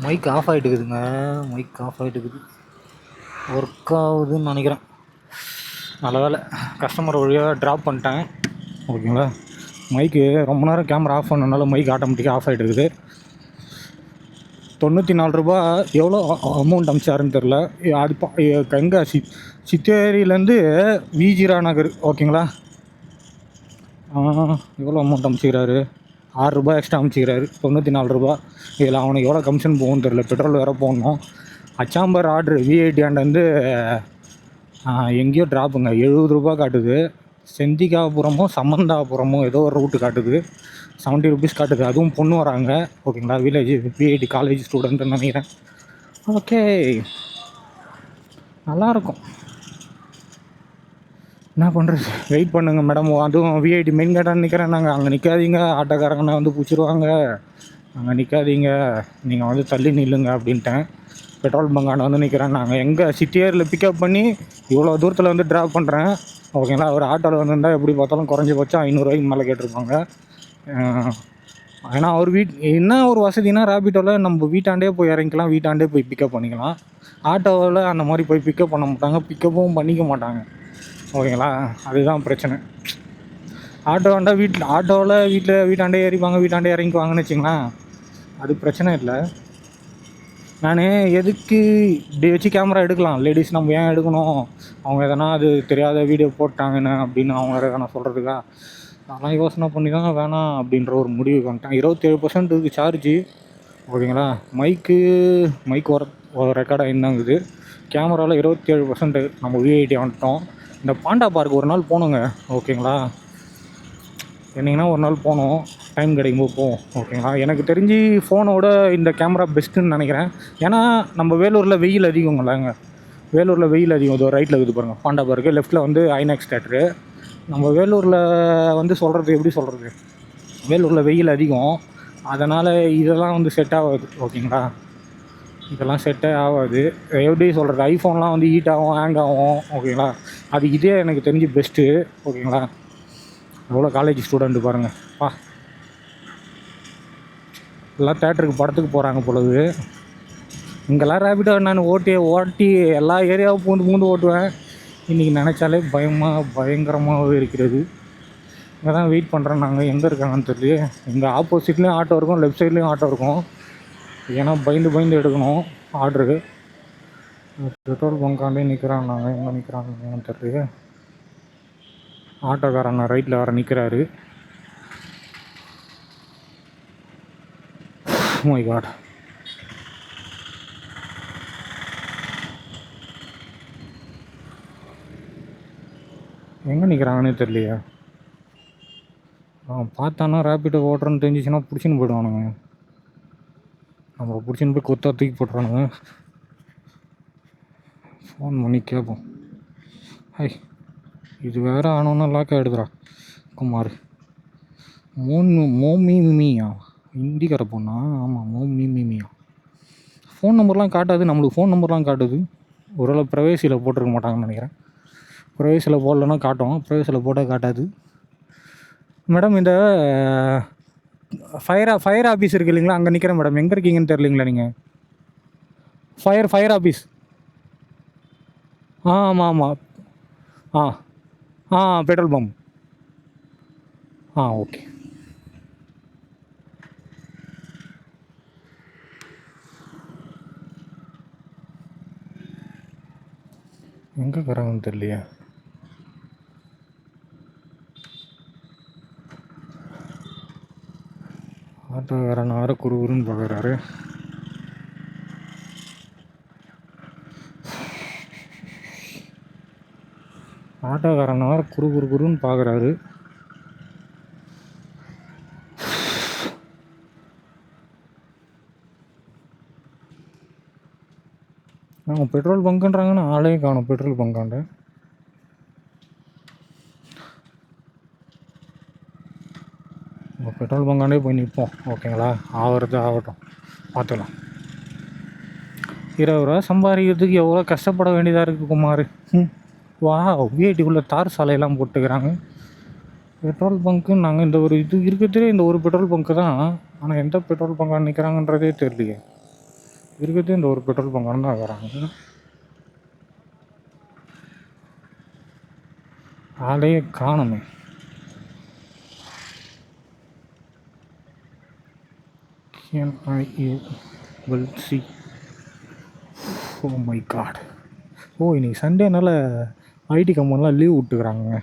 Mic off ஆகிட்டுக்குதுங்க. Mike off ஆகிட்டுக்குது. Work ஆகுதுன்னு நினைக்கிறேன். நல்ல வேலை கஸ்டமர் வழியாக ட்ராப் பண்ணிட்டேன். ஓகேங்களா. மைக்கு ரொம்ப நேரம் கேமரா ஆஃப் பண்ணனால மைக் ஆட்டோமேட்டிக்காக ஆஃப் ஆகிட்டு இருக்குது. 94 ரூபா எவ்வளோ அமௌண்ட் அமிச்சாருன்னு தெரில. அது எங்கே சித்தேரியிலேருந்து விஜிரா நகர். ஓகேங்களா. எவ்வளோ அமௌண்ட் அமிச்சிக்கிறாரு? 6 ரூபா எக்ஸ்ட்ரா அமிச்சிக்கிறாரு. 94 ரூபா. இதில் அவனுக்கு எவ்வளோ கமிஷன் போகும்னு தெரில. பெட்ரோல் வேறு போடணும். அச்சாம்பர் ஆர்டரு விஐடியாண்டு எங்கேயோ ட்ராப்புங்க. 70 ரூபா காட்டுது. செந்திகாபுரமோ சமந்தாபுரமோ ஏதோ ஒரு ரூட்டு காட்டுது. 70 ருபீஸ் காட்டுது. அதுவும் பொண்ணு வராங்க. ஓகேங்களா. வில்லேஜ் விஐடி காலேஜ் ஸ்டூடெண்ட்டுன்னு நினைக்கிறேன். ஓகே, நல்லாயிருக்கும். என்ன பண்ணுறது, வெயிட் பண்ணுங்கள் மேடம். அதுவும் விஐடி மெயின் கேட்டான்னு நிற்கிறேன். நாங்கள் அங்கே நிற்காதீங்க, ஆட்டோக்காரங்கன்னா வந்து பிடிச்சிருவாங்க, அங்கே நிற்காதீங்க, நீங்கள் வந்து தள்ளி நில்லுங்க அப்படின்ட்டேன். பெட்ரோல் பங்கான வந்து நிற்கிறேன். நாங்கள் எங்கே சிட்டியரில் பிக்கப் பண்ணி இவ்வளோ தூரத்தில் வந்து ட்ராப் பண்ணுறேன். ஓகேங்களா. ஒரு ஆட்டோவில் வந்துருந்தால் எப்படி பார்த்தாலும் குறைஞ்சபட்சம் 500 ரூபாய்க்கு மேலே கேட்டிருப்பாங்க. ஏன்னா அவர் என்ன ஒரு வசதினா, ரேபிட்டோவில் நம்ம வீட்டாண்டே போய் இறங்கிக்கலாம், வீட்டாண்டே போய் பிக்கப் பண்ணிக்கலாம். ஆட்டோவில் அந்த மாதிரி போய் பிக்கப் பண்ண மாட்டாங்க, பிக்கப்பும் பண்ணிக்க மாட்டாங்க. ஓகேங்களா. அதுதான் பிரச்சனை. ஆட்டோவாண்டா ஆட்டோவில் வீட்டாண்டே ஏறிப்பாங்க, வீட்டாண்டே இறங்கிக்குவாங்கன்னு வச்சுங்களேன். அது பிரச்சனை இல்லை. நான் எதுக்கு இப்படி வச்சு கேமரா எடுக்கலாம், லேடிஸ் நம்ம ஏன் எடுக்கணும், அவங்க எதனா அது தெரியாத வீடியோ போட்டாங்கன்னு அப்படின்னு அவங்க எதனா சொல்கிறதுக்கா, அதெல்லாம் யோசனை பண்ணி தான் வேணாம் அப்படின்ற ஒரு முடிவுக்கு வந்துட்டேன். 27% இருக்குது சார்ஜு. ஓகேங்களா. மைக்கு ஒரு ரெக்கார்டாக இருந்தாங்குது. கேமராவில் 27% நம்ம விஐடி வந்துட்டோம். இந்த பாண்டா பார்க் ஒரு நாள் போகணுங்க. ஓகேங்களா. என்னைங்கன்னா ஒரு நாள் போகணும், டைம் கிடைக்கும்போது போவோம். ஓகேங்களா. எனக்கு தெரிஞ்சு ஃபோனோட இந்த கேமரா பெஸ்ட்டுன்னு நினைக்கிறேன். ஏன்னா நம்ம வேலூரில் வெயில் அதிகங்களாங்க. வேலூரில் வெயில் அதிகம். இதோ ரைட்டில் இருக்குது பாருங்கள் பாண்டா பார்க்கு, லெஃப்ட்டில் வந்து ஐநாக்ஸ் தேட்ரு. நம்ம வேலூரில் வந்து சொல்கிறது எப்படி சொல்கிறது, வேலூரில் வெயில் அதிகம், அதனால் இதெல்லாம் வந்து செட் ஆகாது. ஓகேங்களா. இதெல்லாம் செட்டே ஆகாது. எப்படி சொல்கிறது, ஐஃபோன்லாம் வந்து ஹீட் ஆகும், ஹேங் ஆகும். ஓகேங்களா. அது இதே எனக்கு தெரிஞ்சு பெஸ்ட்டு. ஓகேங்களா. எவ்வளோ காலேஜ் ஸ்டூடெண்ட்டு பாருங்கள். எல்லாம் தேட்டருக்கு படத்துக்கு போகிறாங்க பொழுது. இங்கெல்லாம் ரேபிட்டோ நான் ஓட்டி எல்லா ஏரியாவும் பூந்து ஓட்டுவேன். இன்றைக்கி நினச்சாலே பயங்கரமாகவே இருக்கிறது. இங்கே தான் வெயிட் பண்ணுறேன். நாங்கள் எங்கே இருக்காங்கன்னு தெரியல. எங்கள் ஆப்போசிட்லேயும் ஆட்டோ இருக்கும், லெஃப்ட் சைட்லேயும் ஆட்டோ இருக்கும். ஏன்னா பயந்து எடுக்கணும் ஆர்டரு. பெட்ரோல் பங்காண்டே நிற்கிறான். நாங்கள் எங்கே நிற்கிறாங்கன்னு தெரியல. ஆட்டோக்காரன் ரைட்டில் வர நிற்கிறாரு. My god. எங்கே நிற்கிறாங்கன்னே தெரியலையா. பார்த்தானா ரேபிட்டோ ஓட்டுறன்னு தெரிஞ்சிச்சுன்னா பிடிச்சின்னு போய்டுவானுங்க. நம்மளை பிடிச்சின்னு போய் கொத்தா தூக்கி போட்டுறானுங்க. ஃபோன் பண்ணி கேட்போம். இது வேறு ஆனோன்னா லாக் ஆகிடுதுரா குமார். மோமியா இண்டிக்கார பொண்ணா? ஆமாம், மோமியா. ஃபோன் நம்பர்லாம் காட்டாது. நம்மளுக்கு ஃபோன் நம்பர்லாம் காட்டுது. ஒருவேளை ப்ரைவேசியில் போட்டிருக்க மாட்டாங்கன்னு நினைக்கிறேன். ப்ரைவேசியில் போடலன்னா காட்டும், ப்ரைவேசியில் போட்டால் காட்டாது. மேடம், இந்த ஃபயர் ஆஃபீஸ் இருக்குது இல்லைங்களா, அங்கே நிற்கிறேன் மேடம். எங்கே இருக்கீங்கன்னு தெரியலிங்களா நீங்கள்? Fire office. ஆமாம். Petrol pump. ஓகே. எங்கே இருக்கிறாங்கன்னு தெரியலையா. ஆட்டோக்காரன் வேறு குறுகுறுன்னு பார்க்குறாரு. ஆட்டோக்காரன் வேறு குறுன்னு பார்க்குறாரு. நாங்கள் பெட்ரோல் பங்குன்றாங்கன்னா ஆளே காணும் பெட்ரோல் பங்காண்ட. பெட்ரோல் பங்காண்டே போய் நிற்போம். ஓகேங்களா. ஆகட்டும், பார்த்துக்கலாம். 20 ரூபா சம்பாதிக்கிறதுக்கு எவ்வளோ கஷ்டப்பட வேண்டியதாக இருக்குது குமார். விஐடிக்குள்ளே தார் சாலையெல்லாம் போட்டுக்கிறாங்க. பெட்ரோல் பங்க்கு நாங்கள் இந்த இருக்கிறதுலே இந்த ஒரு பெட்ரோல் பங்க்கு தான். ஆனால் எந்த பெட்ரோல் பங்காக நிற்கிறாங்கன்றதே தெரியலையே. இருக்கிறதே இந்த ஒரு பெட்ரோல் பங்க் தான் வராங்க. ஆளே காணுமே. Can I will see? Oh my god. இன்னைக்கு சண்டேனால ஐடி கம்பெனிலாம் லீவ் விட்டுக்கிறாங்க.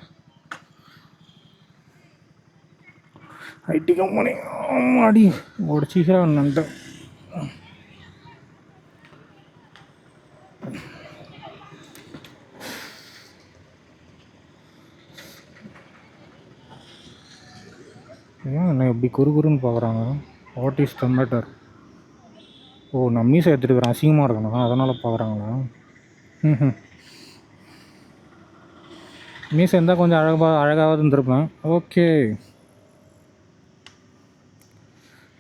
ஐடி கம்பெனி ஆமாடி உடச்சிக்கிறான்ட்டு. ஏன் என்ன எப்படி குறுகுறுன்னு பார்க்குறாங்க? What is the matter? நான் மீசை எடுத்துட்டுக்கிறேன், அசிங்கமாக இருக்கணும், அதனால் பார்க்குறாங்களா? மீசை இருந்தால் கொஞ்சம் அழகாக இருந்திருப்பேன். ஓகே,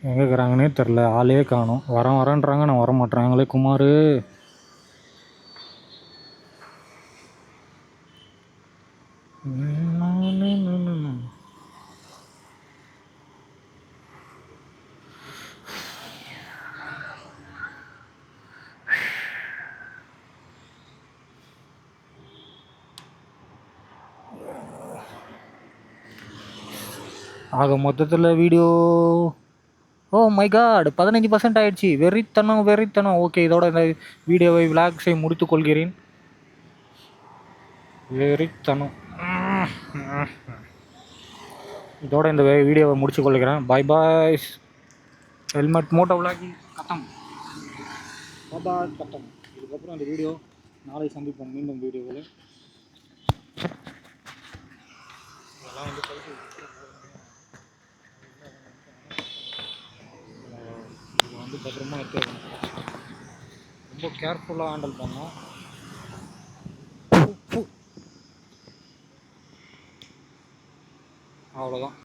எங்கே இருக்கிறாங்கன்னே தெரில, ஆளே காணும். வரேன்றாங்க, நான் வர மாட்டேறாங்களே. குமார் ஆக மொத்தத்தில் வீடியோ மை காட் 15% ஆயிடுச்சு. வெறித்தனம். ஓகே, இதோட இந்த வீடியோவை விளாக்ஸை முடித்துக் கொள்கிறேன். வெறித்தனம். இதோட இந்த வீடியோவை முடிச்சு கொள்கிறேன். பாய். ஹெல்மெட் மோட்டோ விளாகி கத்தம். கத்தம். இதுக்கப்புறம் இந்த வீடியோ நாளை சந்திப்போம் மீண்டும் வீடியோவில். இதெல்லாம் வந்து பத்திரமா எடுத்து ரொம்ப கேர்ஃபுல்லாக ஹேண்டில் பண்ணோம். அவ்வளோதான்.